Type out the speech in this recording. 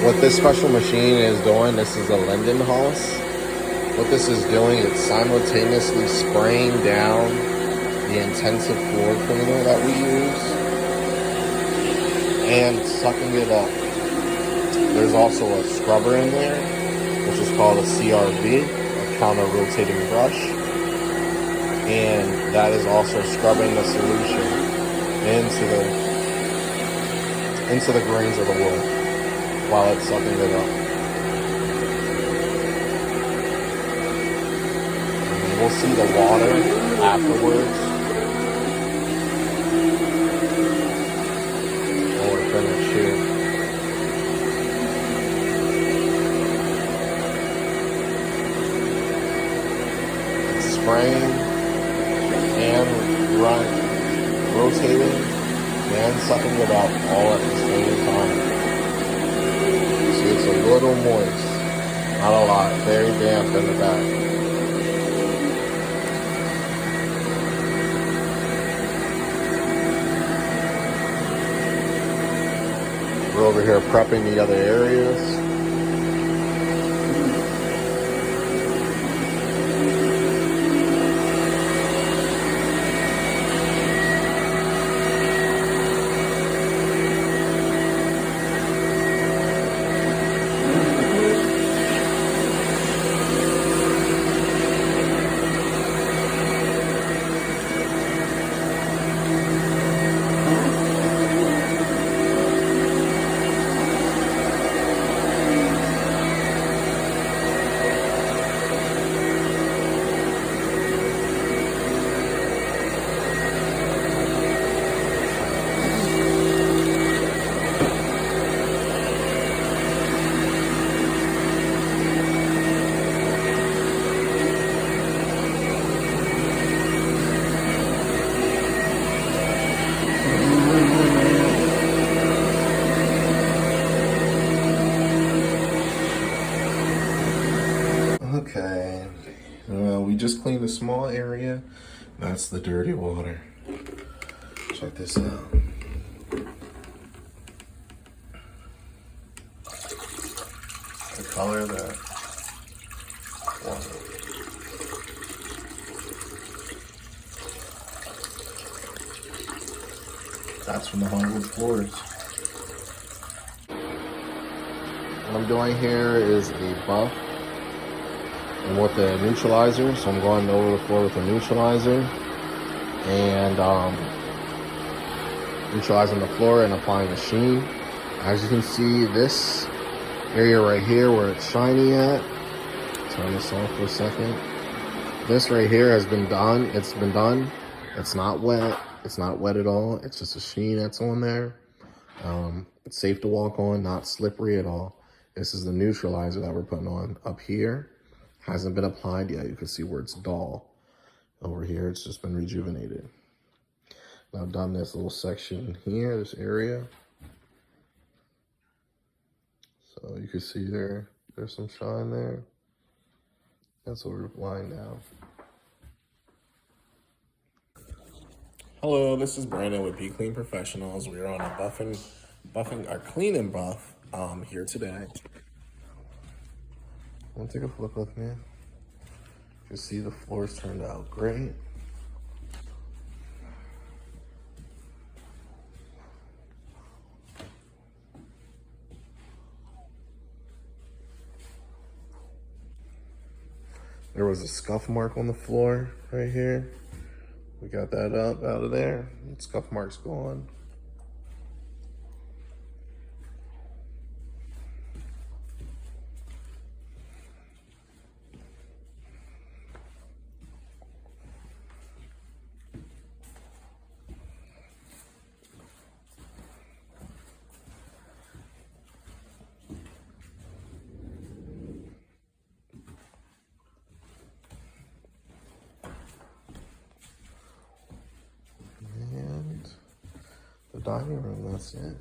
What this special machine is doing, this is a Linden House. What this is doing, it's simultaneously spraying down the intensive floor cleaner that we use and sucking it up. There's also a scrubber in there, which is called a CRB, a counter rotating brush. And that is also scrubbing the solution into the grains of the wood while it's sucking it up. And we'll see the water afterwards. When we're finished here. It's spraying and rotating and sucking it up all at the same time. See, it's a little moist, not a lot, very damp in the back. We're over here prepping the other areas. Okay, we just cleaned a small area. That's the dirty water. Check this out. The color of that water. That's from the hardwood floors. What I'm doing here is a buff and with the neutralizer, so I'm going over the floor with the neutralizer and neutralizing the floor and applying the sheen. As you can see, this area right here where it's shiny at, turn this off for a second. This right here has been done. It's been done. It's not wet. It's not wet at all. It's just a sheen that's on there. It's safe to walk on, not slippery at all. This is the neutralizer that we're putting on up here. Hasn't been applied yet. You can see where it's dull. Over here, it's just been rejuvenated. Now I've done this little section here, this area. So you can see there's some shine there. That's what we're applying now. Hello, this is Brandon with Be Clean Professionals. We are on a buffing our clean and buff here today. Want to take a look with me? You see the floors turned out great. There was a scuff mark on the floor right here. We got that up out of there. The scuff mark's gone. The dining room, that's it.